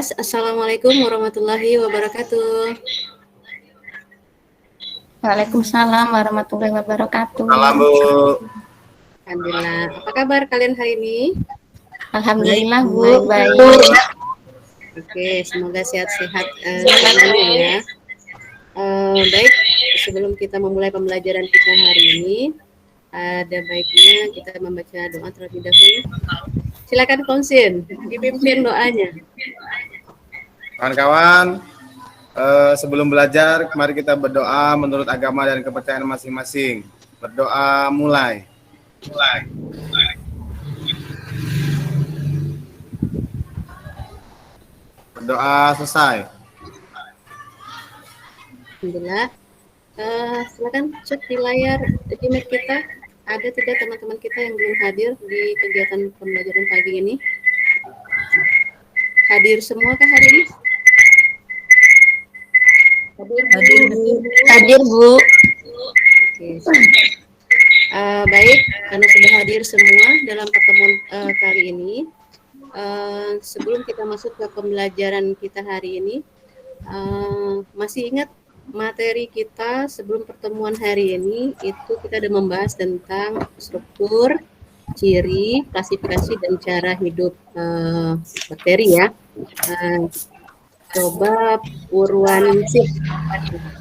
tes. Assalamualaikum warahmatullahi wabarakatuh. Waalaikumsalam warahmatullahi wabarakatuh. Salam Bu. Alhamdulillah. Apa kabar kalian hari ini? Alhamdulillah Bu, baik. Oke, semoga sehat-sehat semuanya ya. Baik, sebelum kita memulai pembelajaran kita hari ini, ada baiknya kita membaca doa terlebih dahulu. Silakan Konsin, dipimpin doanya. Kawan-kawan, sebelum belajar, mari kita berdoa menurut agama dan kepercayaan masing-masing. Berdoa mulai. Berdoa selesai. Alhamdulillah. Silakan cek di layar Gmail kita. Ada tidak teman-teman kita yang belum hadir di kegiatan pembelajaran pagi ini? Hadir semua kah hari ini? Hadir Bu. Oke. Baik, karena sudah hadir semua dalam pertemuan kali ini, sebelum kita masuk ke pembelajaran kita hari ini, masih ingat materi kita sebelum pertemuan hari ini itu kita sudah membahas tentang struktur, ciri, klasifikasi, dan cara hidup bakteri ya. Coba Purwaningsih,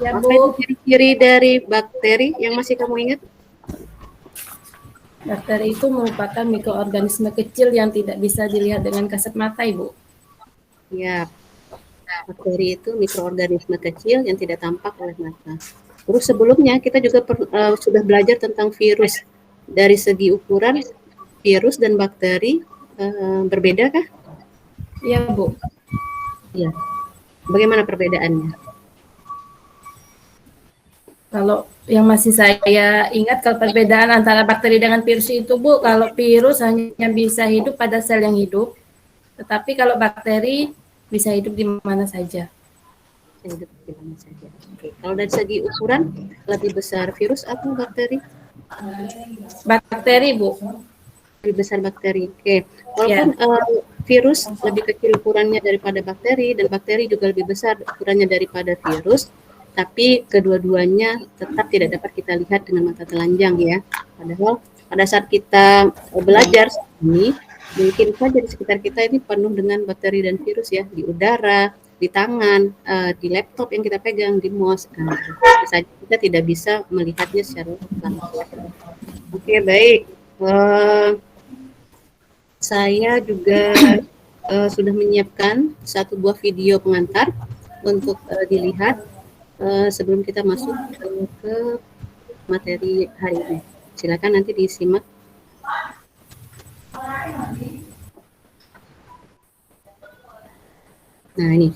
Ya, apa Bu. itu ciri-ciri dari bakteri yang masih kamu ingat? Bakteri itu merupakan mikroorganisme kecil yang tidak bisa dilihat dengan kasat mata, Ibu. Ya, bakteri itu mikroorganisme kecil yang tidak tampak oleh mata. Terus sebelumnya kita juga sudah belajar tentang virus. Dari segi ukuran, virus dan bakteri berbeda kah? Iya, Bu. Iya. Bagaimana perbedaannya? Kalau yang masih saya ingat, kalau perbedaan antara bakteri dengan virus itu, Bu, kalau virus hanya bisa hidup pada sel yang hidup, tetapi kalau bakteri bisa hidup di mana saja. Hidup di mana saja. Oke. Kalau dari segi ukuran, lebih besar virus atau bakteri? Bakteri, Bu. Lebih besar bakteri. Oke. Walaupun virus lebih kecil ukurannya daripada bakteri, dan bakteri juga lebih besar ukurannya daripada virus, tapi kedua-duanya tetap tidak dapat kita lihat dengan mata telanjang ya. Padahal pada saat kita belajar ini, mungkin saja di sekitar kita ini penuh dengan bakteri dan virus ya, di udara, di tangan, di laptop yang kita pegang, di mouse. Saja kita tidak bisa melihatnya secara langsung. Oke, baik. Saya juga sudah menyiapkan satu buah video pengantar untuk dilihat sebelum kita masuk ke materi hari ini. Silakan nanti disimak. Nah ini,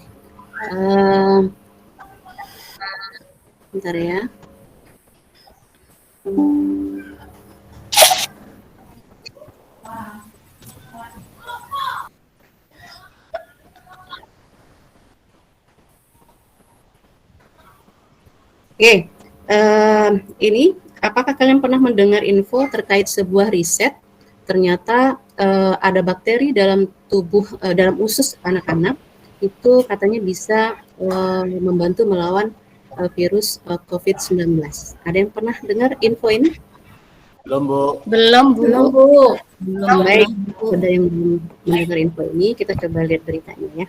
bentar ya. Oke, ini apakah kalian pernah mendengar info terkait sebuah riset? Ternyata ada bakteri dalam tubuh, dalam usus anak-anak itu katanya bisa membantu melawan virus COVID-19. Ada yang pernah dengar info ini? Belum Bu. Belum Bu. Belum, Bu. Belum. Baik, ada yang belum mendengar info ini, kita coba lihat beritanya ya.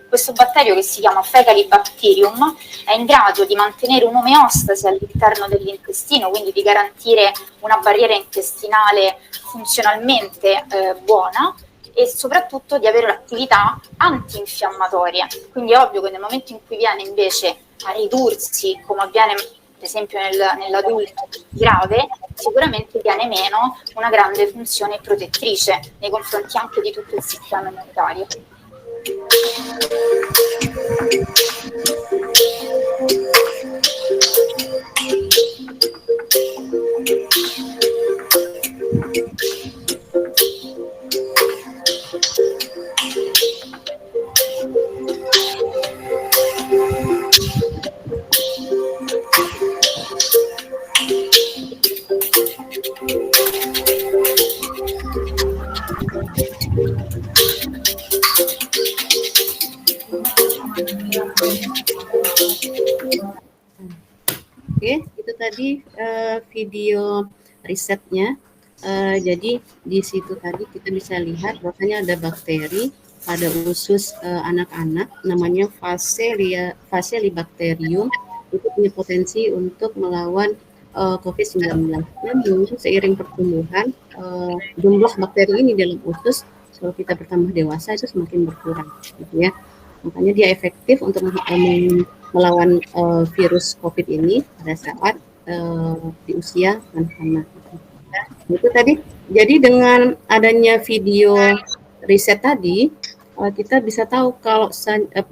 Questo batterio, che si chiama Fecalibacterium, è in grado di mantenere un'omeostasi all'interno dell'intestino, quindi di garantire una barriera intestinale funzionalmente buona, e soprattutto di avere l'attività antinfiammatoria. Quindi è ovvio che nel momento in cui viene invece a ridursi, come avviene per esempio nell'adulto grave, sicuramente viene meno una grande funzione protettrice nei confronti anche di tutto il sistema immunitario. Oke, itu tadi video risetnya. Jadi di situ tadi kita bisa lihat bahwasanya ada bakteri pada usus anak-anak namanya Faecalibacterium, itu punya potensi untuk melawan COVID-19. Namun seiring pertumbuhan jumlah bakteri ini dalam usus, kalau kita bertambah dewasa itu semakin berkurang, gitu ya. Makanya dia efektif untuk melawan virus COVID ini pada saat di usia anak-anak. Itu tadi. Jadi dengan adanya video riset tadi, kita bisa tahu kalau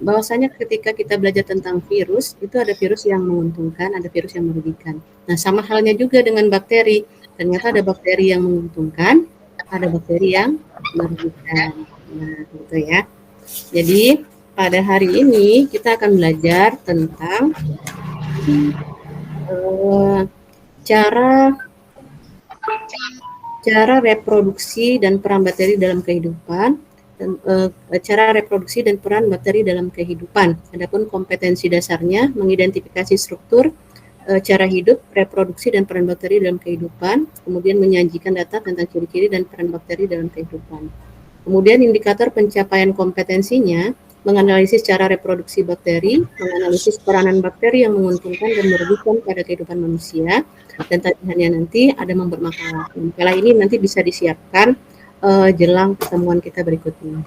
bahwasanya ketika kita belajar tentang virus, itu ada virus yang menguntungkan, ada virus yang merugikan. Nah, sama halnya juga dengan bakteri. Ternyata ada bakteri yang menguntungkan, ada bakteri yang merugikan. Nah, gitu ya. Jadi pada hari ini kita akan belajar tentang cara reproduksi dan peran bakteri dalam kehidupan, dan cara reproduksi dan peran bakteri dalam kehidupan. Adapun kompetensi dasarnya mengidentifikasi struktur, cara hidup, reproduksi dan peran bakteri dalam kehidupan, kemudian menyajikan data tentang ciri-ciri dan peran bakteri dalam kehidupan. Kemudian indikator pencapaian kompetensinya menganalisis cara reproduksi bakteri, menganalisis peranan bakteri yang menguntungkan dan merugikan pada kehidupan manusia, dan tagihannya nanti ada membuat makalah. Makalah ini nanti bisa disiapkan jelang pertemuan kita berikutnya.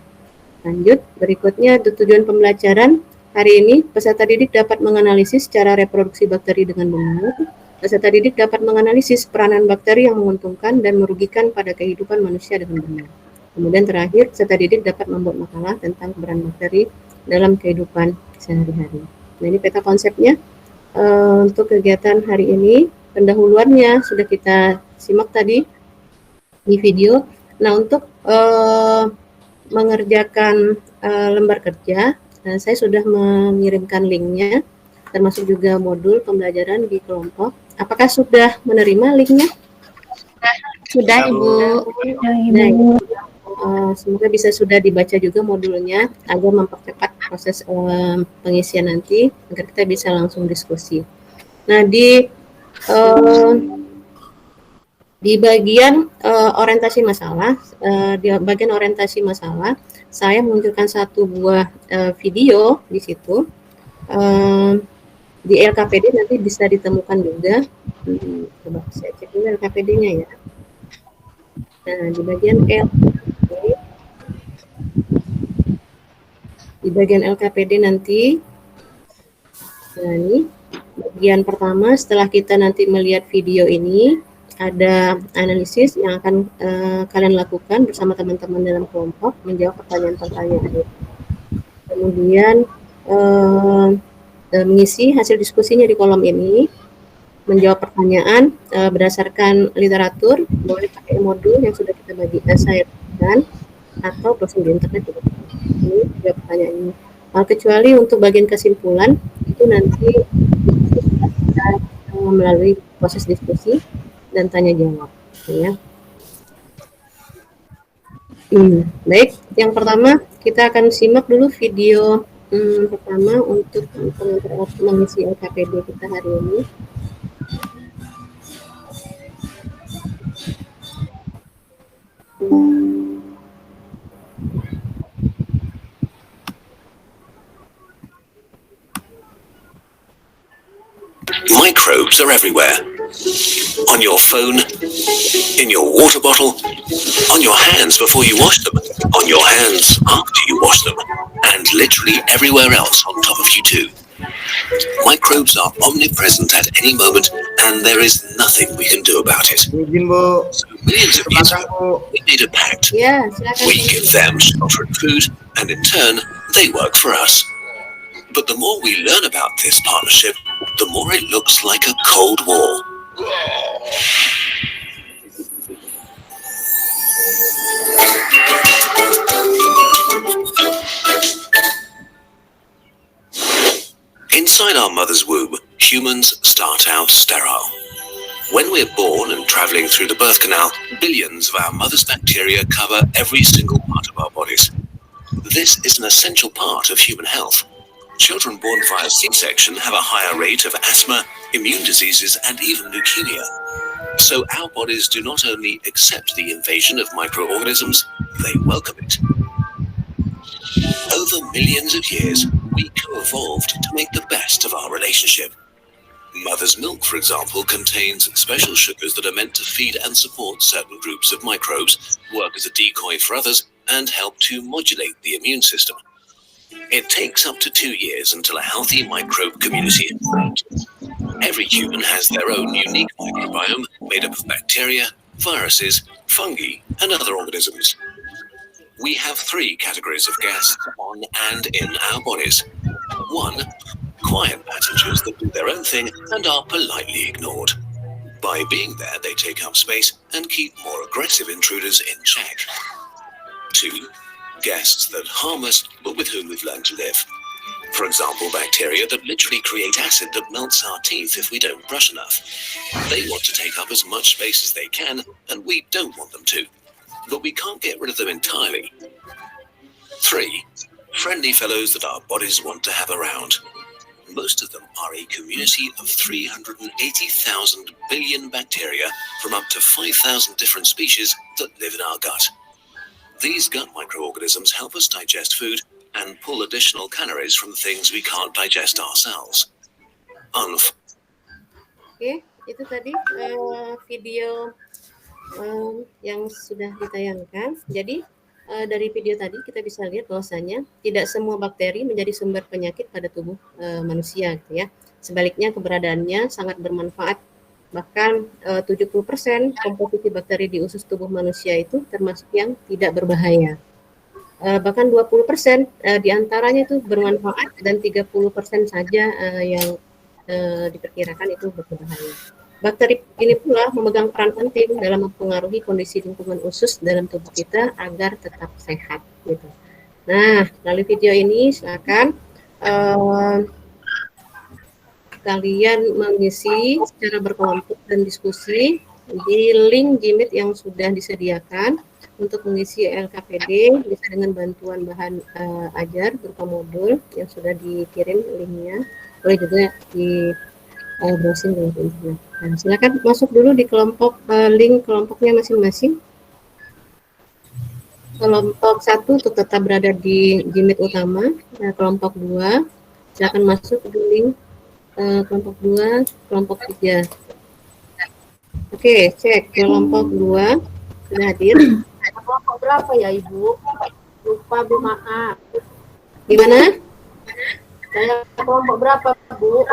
Lanjut, berikutnya tujuan pembelajaran hari ini, peserta didik dapat menganalisis cara reproduksi bakteri dengan benar. Peserta didik dapat menganalisis peranan bakteri yang menguntungkan dan merugikan pada kehidupan manusia dengan benar. Kemudian terakhir, peserta didik dapat membuat makalah tentang peran bakteri dalam kehidupan sehari-hari. Nah, ini peta konsepnya untuk kegiatan hari ini. Pendahuluannya sudah kita simak tadi di video. Nah, untuk mengerjakan lembar kerja, saya sudah mengirimkan linknya, termasuk juga modul pembelajaran di kelompok. Apakah sudah menerima linknya? Sudah, Ibu. Nah, semoga bisa sudah dibaca juga modulnya agar mempercepat proses pengisian nanti agar kita bisa langsung diskusi. Nah, di bagian orientasi masalah, saya menunjukkan satu buah video di situ. Di LKPD nanti bisa ditemukan juga. Coba saya cek dulu LKPD-nya ya. Nah, di bagian LKPD nanti, nah ini bagian pertama setelah kita nanti melihat video ini, ada analisis yang akan kalian lakukan bersama teman-teman dalam kelompok, menjawab pertanyaan-pertanyaan. Kemudian mengisi hasil diskusinya di kolom ini, menjawab pertanyaan berdasarkan literatur, boleh pakai modul yang sudah kita saya berikan, atau browsing di internet juga. Ini jawab pertanyaan ini. Kecuali untuk bagian kesimpulan, itu nanti kita melalui proses diskusi dan tanya jawab, ya. Baik, yang pertama kita akan simak dulu video pertama untuk mengisi LKPD kita hari ini. Microbes are everywhere. On your phone, in your water bottle, on your hands before you wash them, on your hands after you wash them, and literally everywhere else on top of you too. Microbes are omnipresent at any moment, and there is nothing we can do about it. Izin Bu, So millions of years belakang ago, Bu. we made a pact. Ya, silakan. We give them shelter and food, and in turn, they work for us. But the more we learn about this partnership, the more it looks like a Cold War. Inside our mother's womb, humans start out sterile. When we're born and traveling through the birth canal, billions of our mother's bacteria cover every single part of our bodies. This is an essential part of human health. Children born via C-section have a higher rate of asthma, immune diseases, and even leukemia. So our bodies do not only accept the invasion of microorganisms, they welcome it. Over millions of years, we co-evolved to make the best of our relationship. Mother's milk, for example, contains special sugars that are meant to feed and support certain groups of microbes, work as a decoy for others, and help to modulate the immune system. It takes up to 2 years until a healthy microbe community is formed. Every human has their own unique microbiome made up of bacteria, viruses, fungi, and other organisms. We have 3 categories of guests on and in our bodies. 1, quiet passengers that do their own thing and are politely ignored. By being there, they take up space and keep more aggressive intruders in check. 2, guests that harm us but with whom we've learned to live. For example, bacteria that literally create acid that melts our teeth if we don't brush enough. They want to take up as much space as they can, and we don't want them to. But we can't get rid of them entirely. 3, friendly fellows that our bodies want to have around. Most of them are a community of 380,000 billion bacteria from up to 5,000 different species that live in our gut. These gut microorganisms help us digest food and pull additional calories from things we can't digest ourselves. Oke, itu tadi video yang sudah ditayangkan. Jadi dari video tadi kita bisa lihat bahwasanya tidak semua bakteri menjadi sumber penyakit pada tubuh manusia, gitu ya. Sebaliknya keberadaannya sangat bermanfaat. Bahkan 70% komposisi bakteri di usus tubuh manusia itu termasuk yang tidak berbahaya. Bahkan 20% diantaranya itu bermanfaat dan 30% saja yang diperkirakan itu berbahaya. Bakteri ini pula memegang peran penting dalam mempengaruhi kondisi lingkungan usus dalam tubuh kita agar tetap sehat, gitu. Nah, melalui video ini silakan kalian mengisi secara berkelompok dan diskusi di link Jimit yang sudah disediakan. Untuk mengisi LKPD bisa dengan bantuan bahan ajar berupa modul yang sudah dikirim linknya, boleh juga di browsing di internet. Nah, silakan masuk dulu di kelompok link kelompoknya masing-masing. Kelompok 1 untuk tetap berada di Jimit utama. Nah, kelompok 2 silakan masuk di link kelompok 2, kelompok 3. Oke, cek kelompok 2 sudah hadir. Kelompok berapa ya Ibu? Lupa Bu, maaf. Gimana? Saya kelompok berapa Bu?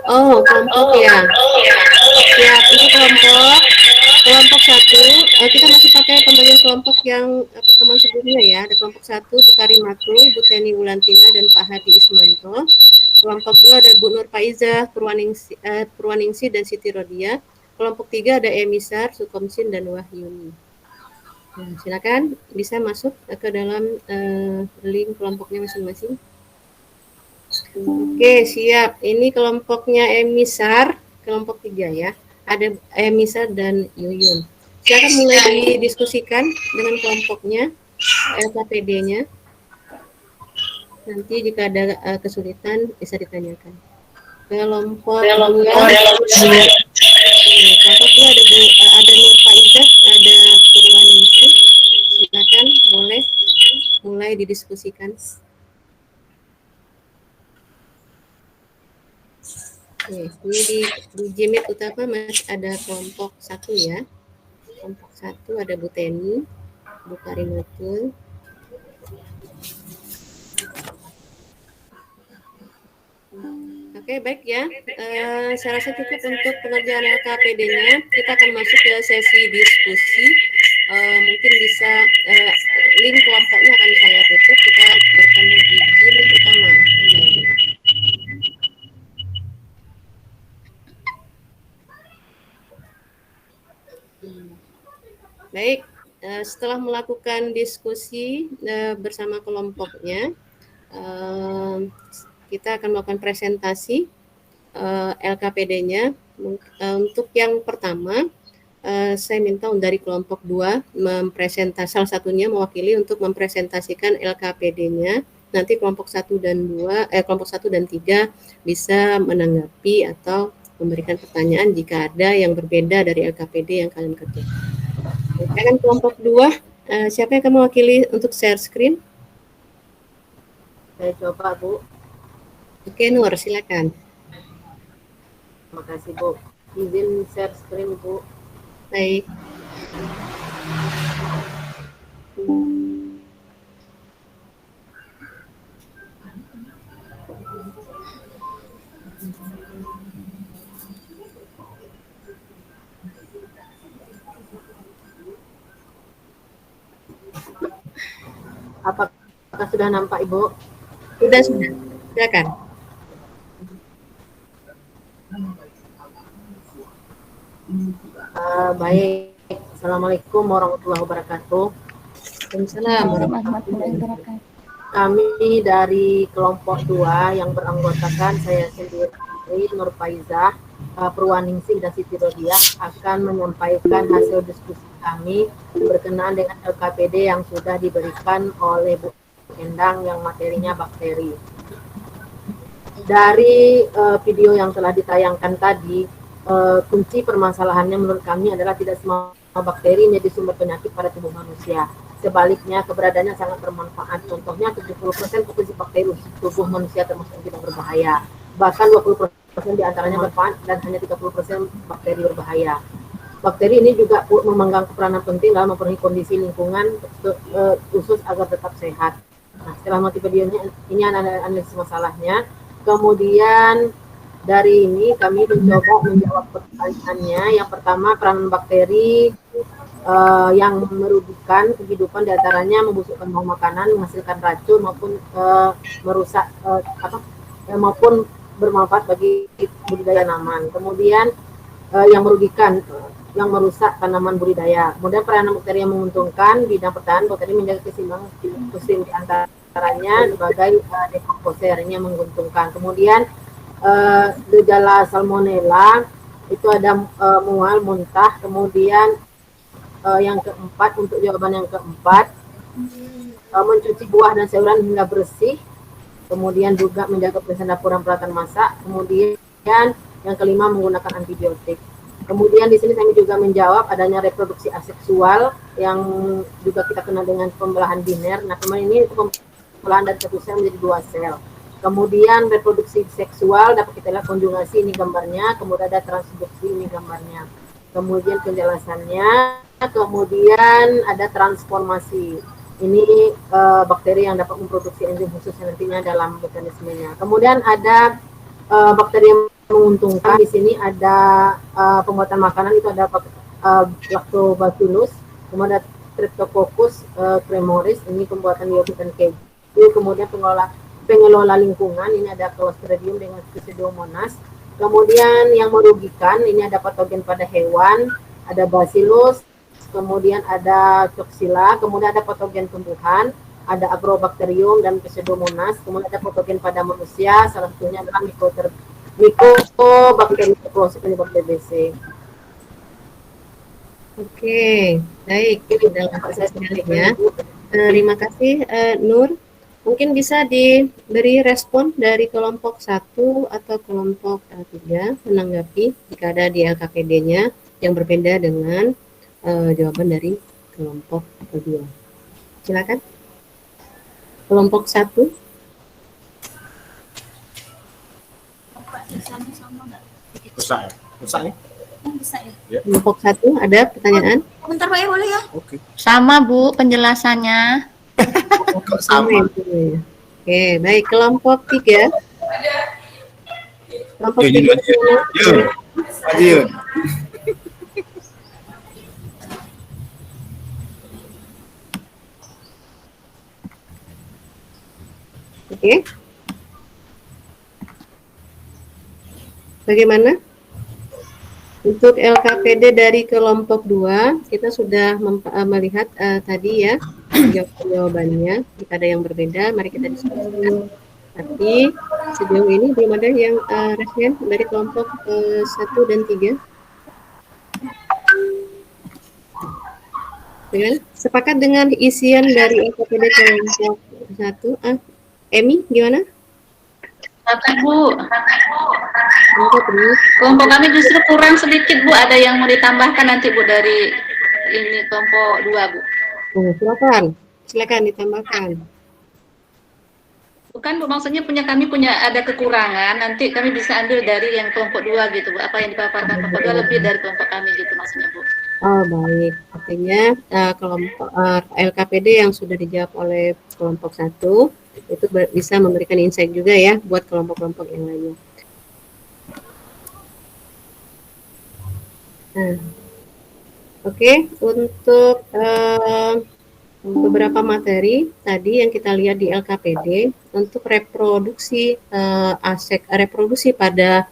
Oh, kelompok ya. Siap, itu kelompok 1. Kita masih pakai pembagian kelompok yang pertemuan sebelumnya ya. Ada kelompok 1 Bu Karimatu, Bu Teni Wulantina dan Pak Hadi Ismanto. Kelompok 2 ada Bu Nur Faiza, Purwaningsi dan Siti Rodia. Kelompok 3 ada Emisar, Sukomsin dan Wahyuni. Nah, silakan bisa masuk ke dalam link kelompoknya masing-masing. Oke, siap. Ini kelompoknya Emisar, kelompok 3 ya. Ada Emisar dan Yuyun. Silakan mulai didiskusikan dengan kelompoknya, LKPD-nya. Nanti jika ada kesulitan bisa ditanyakan. Kelompok 2 ada Nur Faizah, ada Purwaningsi. Silakan boleh mulai didiskusikan. Oke, ini di Jimit utama masih ada kelompok 1 ya. Kelompok 1 ada Bu Teni, Bu Karimatul. Oke, baik ya. Saya rasa cukup untuk pengerjaan LKPD-nya. Kita akan masuk ke sesi diskusi. Mungkin bisa link kelompoknya akan saya tutup. Kita bertemu di jilid utama. Baik, setelah melakukan diskusi bersama kelompoknya, kita akan melakukan presentasi LKPD-nya. Untuk yang pertama, saya minta dari kelompok 2 salah satunya mewakili untuk mempresentasikan LKPD-nya. Nanti kelompok 1 dan 3 bisa menanggapi atau memberikan pertanyaan jika ada yang berbeda dari LKPD yang kalian kerjakan. Silakan kelompok 2, siapa yang akan mewakili untuk share screen? Saya coba, Bu. Oke, Nur, silakan. Terima kasih, Bu. Izin share screen, Bu. Baik. Apakah sudah nampak, Ibu? Sudah. Silakan. Baik. Assalamualaikum warahmatullahi wabarakatuh. Waalaikumsalam warahmatullahi wabarakatuh. Kami dari kelompok 2 yang beranggotakan saya sendiri, Nur Faizah, Purwaningsih dan Siti Rodiah akan menyampaikan hasil diskusi kami berkenaan dengan LKPD yang sudah diberikan oleh Bu Endang yang materinya bakteri. Dari video yang telah ditayangkan tadi, kunci permasalahannya menurut kami adalah tidak semua bakteri menjadi sumber penyakit pada tubuh manusia. Sebaliknya, keberadaannya sangat bermanfaat. Contohnya 70% potensi bakteri tubuh manusia termasuk yang tidak berbahaya. Bahkan 20% diantaranya bermanfaat dan hanya 30% bakteri berbahaya. Bakteri ini juga memegang peranan penting dalam mempengaruhi kondisi lingkungan khusus agar tetap sehat. Nah, setelah mati videonya, ini analisis masalahnya. Kemudian dari ini kami mencoba menjawab pertanyaannya. Yang pertama, peranan bakteri yang merugikan kehidupan diantaranya membusukkan bahan makanan, menghasilkan racun maupun merusak maupun bermanfaat bagi budidaya tanaman. Kemudian yang merugikan, yang merusak tanaman budidaya. Kemudian peranan bakteri yang menguntungkan bidang pertanian, bakteri menjaga keseimbangan iklim di antaranya sebagai dekomposer, ini yang menguntungkan. Kemudian gejala salmonella itu ada mual, muntah. Kemudian yang keempat, untuk jawaban yang keempat, mencuci buah dan sayuran hingga bersih. Kemudian juga menjaga kebersihan dapur dan peralatan masak. Kemudian yang kelima, menggunakan antibiotik. Kemudian di sini kami juga menjawab adanya reproduksi aseksual yang juga kita kenal dengan pembelahan biner. Nah, kemarin ini pembelahan dari satu sel menjadi 2 sel. Kemudian reproduksi seksual dapat kita lihat konjugasi, ini gambarnya. Kemudian ada transduksi, ini gambarnya. Kemudian penjelasannya, kemudian ada transformasi. Ini bakteri yang dapat memproduksi enzim khusus nantinya dalam mekanismenya. Kemudian ada bakteri yang menguntungkan. Di sini ada pembuatan makanan, itu ada Lactobacillus, kemudian ada Streptococcus cremoris, ini pembuatan yogurt dan keju. Kemudian pengelola lingkungan, ini ada Clostridium dengan Pseudomonas. Kemudian yang merugikan, ini ada patogen pada hewan, ada Bacillus, kemudian ada Coxilla, kemudian ada patogen tumbuhan, ada Agrobacterium dan Pseudomonas, kemudian ada patogen pada manusia, salah satunya adalah Mycobacterium penyebab TBC. Oke, baik. Dalam proses ya. Terima kasih, Nur. Mungkin bisa diberi respon dari kelompok 1 atau kelompok 3 menanggapi jika ada di LKPD-nya yang berbeda dengan jawaban dari kelompok kedua. Silakan. Kelompok 1. Rusak ya? Kelompok 1 ada pertanyaan? Bentar Pak ya, boleh ya? Oke. Sama Bu penjelasannya. Kok sama? Oke, baik. Kelompok 3. Kelompok Yun, 3 yun, gimana? Yun. Maju yun. Oke. Bagaimana? Untuk LKPD dari kelompok 2, kita sudah melihat tadi ya jawabannya. Jika ada yang berbeda, mari kita diskusikan. Tapi sejauh ini belum ada yang resen dari kelompok 1 dan 3. Dengan sepakat dengan isian dari LKPD kelompok 1. Emi, gimana? Oke Bu, Kelompok ini. kelompok kami justru kurang sedikit Bu, ada yang mau ditambahkan nanti Bu dari ini kelompok 2 Bu. Oh, silakan ditambahkan. Bukan Bu, maksudnya kami punya ada kekurangan, nanti kami bisa ambil dari yang kelompok 2 gitu Bu, apa yang dipaparkan kelompok 2 lebih dari kelompok kami gitu maksudnya Bu. Oh baik, artinya kelompok LKPD yang sudah dijawab oleh kelompok 1 itu bisa memberikan insight juga ya buat kelompok-kelompok yang lainnya. Nah, oke, untuk beberapa materi tadi yang kita lihat di LKPD untuk reproduksi reproduksi pada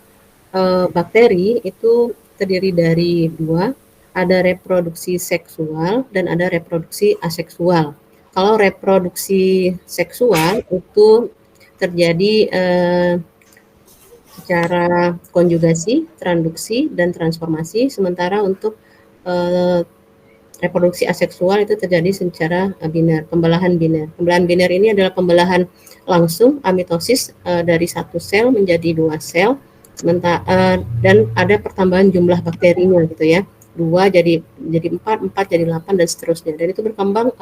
bakteri itu terdiri dari 2. Ada reproduksi seksual dan ada reproduksi aseksual. Kalau reproduksi seksual itu terjadi secara konjugasi, transduksi, dan transformasi, sementara untuk reproduksi aseksual itu terjadi secara biner, pembelahan biner. Pembelahan biner ini adalah pembelahan langsung amitosis dari satu sel menjadi 2 sel, sementara dan ada pertambahan jumlah bakterinya gitu ya. 2 jadi 4 jadi 8 dan seterusnya. Dan itu berkembang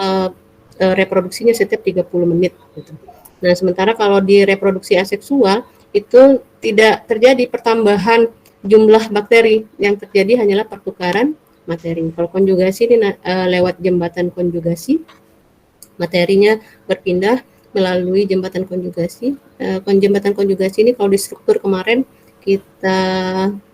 reproduksinya setiap 30 menit gitu. Nah, sementara kalau di reproduksi aseksual itu tidak terjadi pertambahan jumlah bakteri, yang terjadi hanyalah pertukaran materi. Kalau konjugasi ini lewat jembatan konjugasi, materinya berpindah melalui jembatan konjugasi. Jembatan konjugasi ini kalau di struktur kemarin kita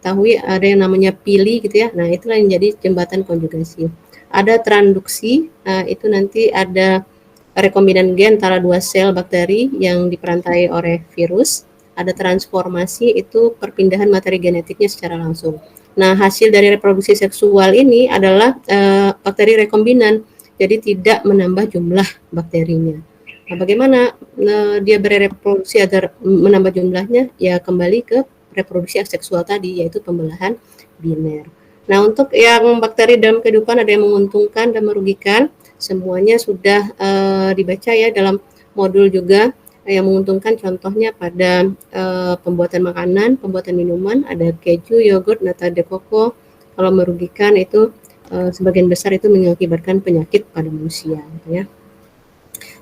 tahu ada yang namanya pili gitu ya. Nah, itulah yang jadi jembatan konjugasi. Ada transduksi, itu nanti ada rekombinan gen antara 2 sel bakteri yang diperantai oleh virus. Ada transformasi, itu perpindahan materi genetiknya secara langsung. Nah, hasil dari reproduksi seksual ini adalah bakteri rekombinan, jadi tidak menambah jumlah bakterinya. Nah, bagaimana dia bereproduksi agar menambah jumlahnya? Ya kembali ke reproduksi aseksual tadi, yaitu pembelahan biner. Nah, untuk yang bakteri dalam kehidupan ada yang menguntungkan dan merugikan, semuanya sudah dibaca ya dalam modul juga. Yang menguntungkan contohnya pada pembuatan makanan, pembuatan minuman, ada keju, yogurt, nata de coco. Kalau merugikan itu sebagian besar itu mengakibatkan penyakit pada manusia gitu ya.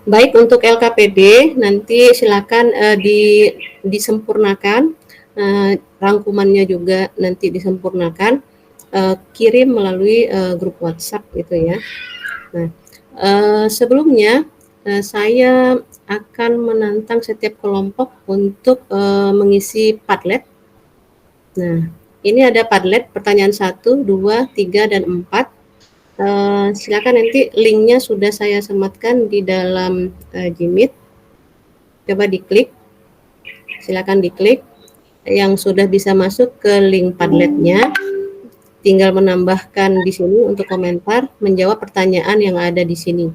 Baik, untuk LKPD nanti silakan disempurnakan, rangkumannya juga nanti disempurnakan, kirim melalui grup WhatsApp gitu ya. Nah, sebelumnya saya akan menantang setiap kelompok untuk mengisi Padlet. Nah, ini ada Padlet pertanyaan 1, 2, 3, dan 4. Silakan, nanti linknya sudah saya sematkan di dalam Gmeet. Coba diklik. Silakan diklik. Yang sudah bisa masuk ke link Padletnya, tinggal menambahkan di sini untuk komentar, menjawab pertanyaan yang ada di sini.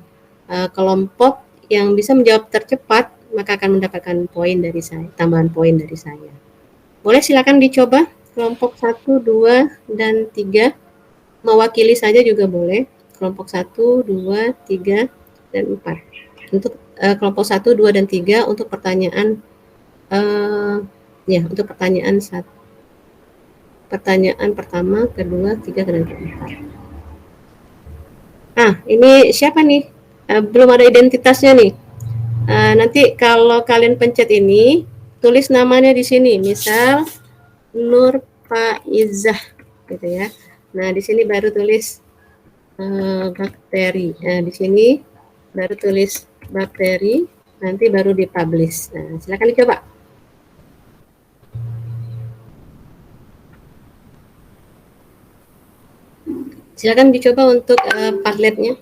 Kelompok yang bisa menjawab tercepat maka akan mendapatkan poin dari saya, tambahan poin dari saya. Boleh silakan dicoba kelompok 1, 2, dan 3. Mewakili saja juga boleh. Kelompok 1, 2, 3, dan 4. Untuk kelompok 1, 2, dan 3 untuk pertanyaan untuk pertanyaan 1. Pertanyaan pertama, kedua, 3, dan keempat. Ini siapa nih? Belum ada identitasnya nih. Nanti kalau kalian pencet ini, tulis namanya di sini. Misal Nur Faizah, gitu ya. Nah, di sini baru tulis bakteri. Nah, di sini baru tulis bakteri, nanti baru dipublish. Nah, silakan dicoba. Silakan dicoba untuk Padletnya.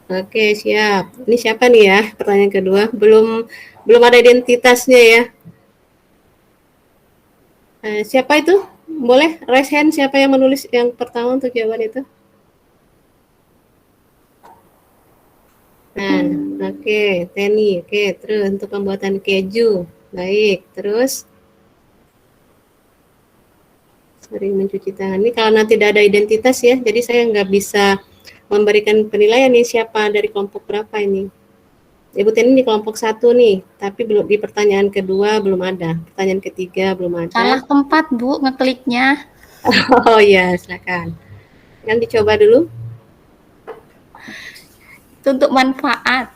Oke, siap. Ini siapa nih ya? Pertanyaan kedua. Belum ada identitasnya ya. Siapa itu? Boleh raise hand siapa yang menulis yang pertama untuk jawaban itu? Nah, oke, Teni. Oke, terus untuk pembuatan keju. Baik, terus sering mencuci tangan. Ini kalau nanti tidak ada identitas ya, jadi saya nggak bisa memberikan penilaian nih siapa dari kelompok berapa ini. Ibu Teni di kelompok 1 nih, tapi belum di pertanyaan kedua belum ada. Pertanyaan ketiga belum ada. Salah tempat, Bu, ngekliknya. Oh iya, silakan. Yang dicoba dulu. Itu untuk manfaat.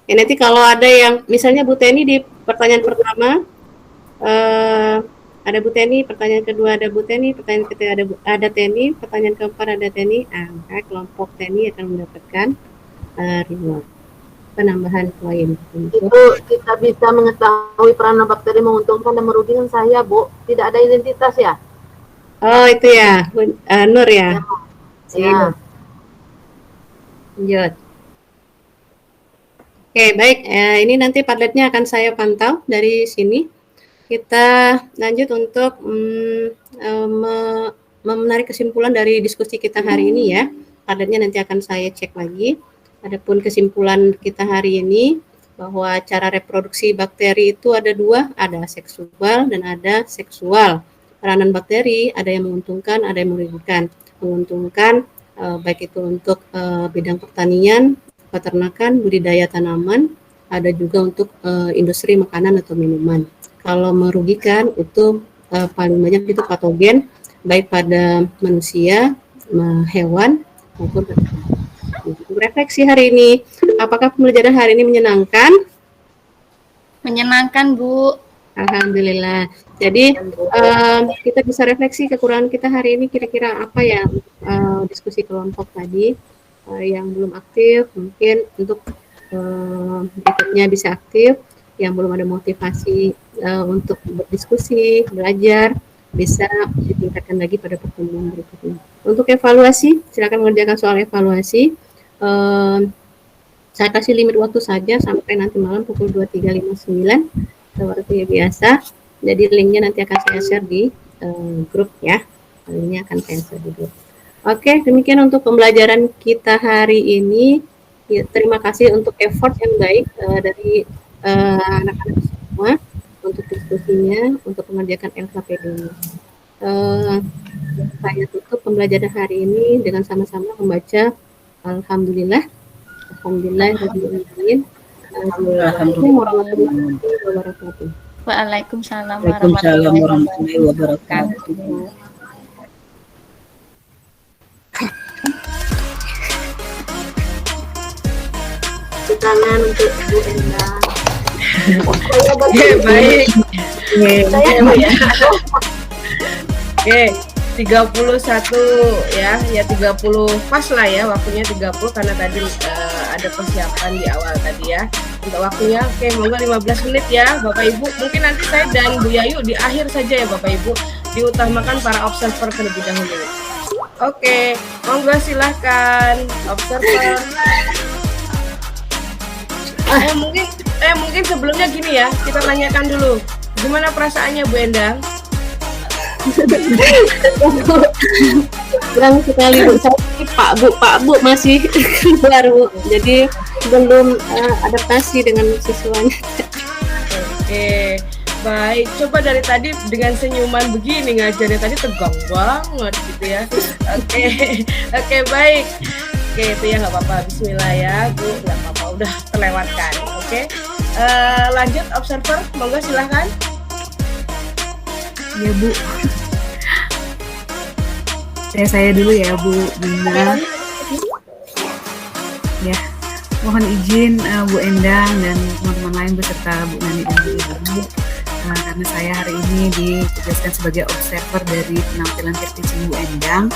Ya, nanti kalau ada yang, misalnya Bu Teni di pertanyaan pertama, ada Bu Teni, pertanyaan kedua ada Bu Teni, pertanyaan ketiga ada Teni, pertanyaan keempat ada Teni, maka kelompok Teni akan mendapatkan reward, penambahan poin. Itu kita bisa mengetahui peranan bakteri menguntungkan dan merugikan saya, Bu. Tidak ada identitas ya? Oh, itu ya, Nur ya? Ya. Lanjut. Oke, baik. Ini nanti Padletnya akan saya pantau dari sini. Kita lanjut untuk menarik kesimpulan dari diskusi kita hari ini ya. Padletnya nanti akan saya cek lagi. Adapun kesimpulan kita hari ini bahwa cara reproduksi bakteri itu ada dua, ada seksual dan ada seksual. Peranan bakteri ada yang menguntungkan, ada yang merugikan. Menguntungkan baik itu untuk bidang pertanian, peternakan, budidaya tanaman, ada juga untuk industri makanan atau minuman. Kalau merugikan itu paling banyak itu patogen, baik pada manusia, hewan, maupun refleksi hari ini. Apakah pembelajaran hari ini menyenangkan? Menyenangkan, Bu. Alhamdulillah. Jadi kita bisa refleksi kekurangan kita hari ini kira-kira apa ya, diskusi kelompok tadi. Yang belum aktif mungkin untuk berikutnya bisa aktif, yang belum ada motivasi untuk berdiskusi, belajar, bisa ditingkatkan lagi pada pertemuan berikutnya. Untuk evaluasi, silakan mengerjakan soal evaluasi. Saya kasih limit waktu saja sampai nanti malam pukul 23.59 seperti biasa. Jadi linknya nanti akan saya share di grup ya. Linknya akan saya share di grup. Oke, demikian untuk pembelajaran kita hari ini. Ya, terima kasih untuk effort yang baik dari anak-anak semua untuk diskusinya, untuk mengerjakan LKPD-nya. Saya tutup pembelajaran hari ini dengan sama-sama membaca Alhamdulillah. Alhamdulillahirrahmanirrahim. Assalamualaikum warahmatullahi wabarakatuh. Waalaikumsalam warahmatullahi wabarakatuh. Tangan untuk Bu Endang. Baik. Oke, 31 ya 30 pas lah ya waktunya 30 karena tadi ada persiapan di awal tadi ya. Untuk waktunya oke, monggo 15 menit ya Bapak Ibu. Mungkin nanti saya dan Bu Yayu di akhir saja ya Bapak Ibu. Diutamakan para observer terlebih dahulu. Oke, monggo silahkan observer. Mungkin sebelumnya gini ya, kita tanyakan dulu gimana perasaannya Bu Endang? Kurang sekali Bu, saya Pak Bu masih keluar Bu, jadi belum adaptasi dengan siswanya. Oke, baik. Coba dari tadi dengan senyuman begini ngajarnya tadi tegang banget gitu ya. Oke, baik. Oke, itu ya nggak apa-apa. Bismillah ya, Bu. Nggak apa-apa, udah terlewatkan. Oke. Lanjut observer, monggo silahkan. Ya Bu. Saya dulu ya Bu Bina. Ya, mohon izin Bu Endang dan teman-teman lain beserta Bu Nani dan Bu Yayu. Karena saya hari ini ditugaskan sebagai observer dari penampilan teaching Bu Endang.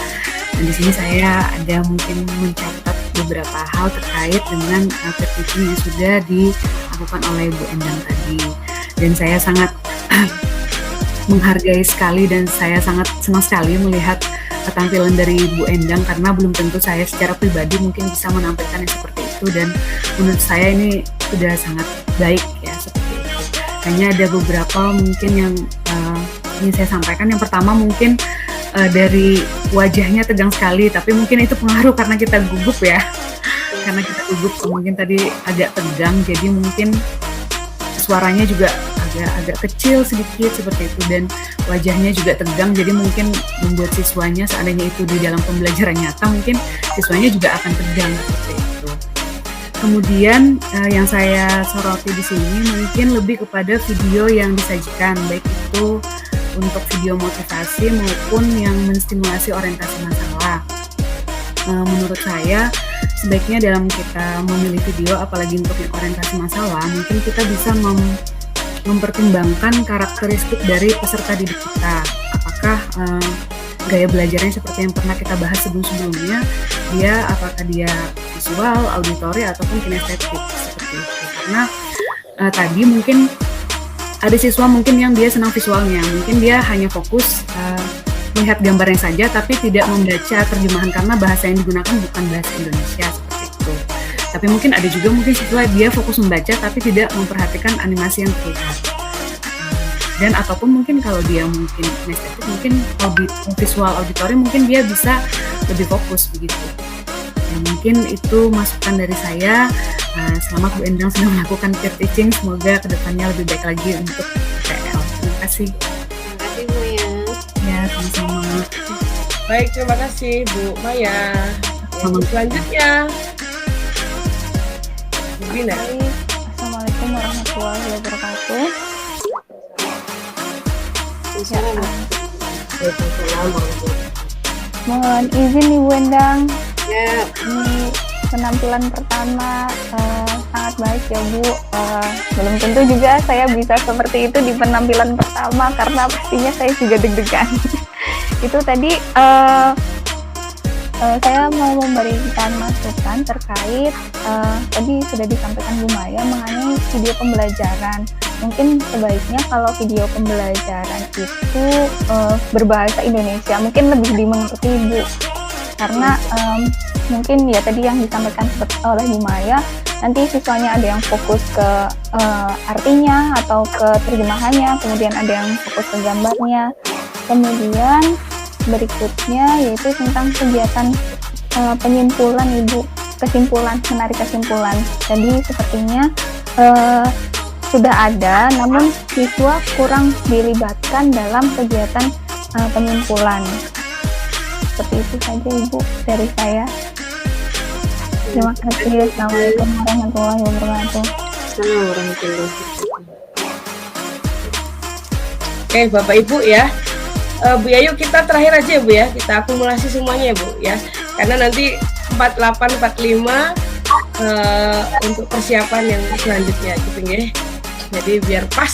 Dan di sini saya ada mungkin mencatat beberapa hal terkait dengan peer teaching yang sudah dilakukan oleh Bu Endang tadi. Dan saya sangat menghargai sekali dan saya sangat senang sekali melihat tampilan dari Bu Endang, karena belum tentu saya secara pribadi mungkin bisa menampilkan yang seperti itu, dan menurut saya ini sudah sangat baik ya seperti itu. Hanya ada beberapa mungkin yang ingin saya sampaikan. Yang pertama mungkin dari wajahnya tegang sekali, tapi mungkin itu pengaruh karena kita gugup ya. Karena kita gugup mungkin tadi agak tegang, jadi mungkin suaranya juga agak kecil sedikit seperti itu, dan wajahnya juga tegang, jadi mungkin membuat siswanya seandainya itu di dalam pembelajaran nyata mungkin siswanya juga akan tegang seperti itu. Kemudian yang saya soroti di sini mungkin lebih kepada video yang disajikan, baik itu untuk video motivasi maupun yang menstimulasi orientasi masalah. Menurut saya sebaiknya dalam kita memilih video, apalagi untuk yang orientasi masalah, mungkin kita bisa mempertimbangkan karakteristik dari peserta didik kita. Apakah gaya belajarnya seperti yang pernah kita bahas sebelum-sebelumnya, apakah dia visual, auditori, ataupun kinestetik seperti itu. Karena tadi mungkin ada siswa mungkin yang dia senang visualnya, mungkin dia hanya fokus melihat gambarnya saja tapi tidak membaca terjemahan karena bahasa yang digunakan bukan bahasa Indonesia seperti itu. Tapi mungkin ada juga mungkin siswa dia fokus membaca tapi tidak memperhatikan animasi yang terlihat. Dan ataupun mungkin kalau dia mungkin kinestetik, mungkin visual auditori mungkin dia bisa lebih fokus begitu. Ya, mungkin itu masukan dari saya. Selamat Bu Endang sudah melakukan peer teaching. Semoga kedepannya lebih baik lagi untuk PL. Terima kasih. Terima kasih Bu ya. Ya, sama-sama. Baik, terima kasih Bu Maya. Selanjutnya, Bu Bina. Assalamualaikum warahmatullahi wabarakatuh. Mohon izin nih Bu Endang. Ya. Ini penampilan pertama sangat baik ya Bu. Belum tentu juga saya bisa seperti itu di penampilan pertama karena pastinya saya juga deg-degan. Itu tadi saya mau memberikan masukan terkait tadi sudah disampaikan Bu Maya mengenai video pembelajaran. Mungkin sebaiknya kalau video pembelajaran itu berbahasa Indonesia mungkin lebih dimengerti Bu. Karena mungkin ya tadi yang disampaikan oleh Bu Maya, nanti siswanya ada yang fokus ke artinya atau ke terjemahannya, kemudian ada yang fokus ke gambarnya. Kemudian berikutnya yaitu tentang kegiatan penyimpulan Ibu, menarik kesimpulan. Jadi sepertinya sudah ada, namun siswa kurang dilibatkan dalam kegiatan penyimpulan. Seperti itu saja Ibu dari saya. Terima kasih. Assalamualaikum warahmatullahi wabarakatuh. Assalamualaikum warahmatullahi wabarakatuh. Oke, Bapak Ibu ya. Bu Yayu, kita terakhir aja ya Bu ya. Kita akumulasi semuanya ya Bu ya. Karena nanti 48 45 untuk persiapan yang selanjutnya gitu ya. Jadi biar pas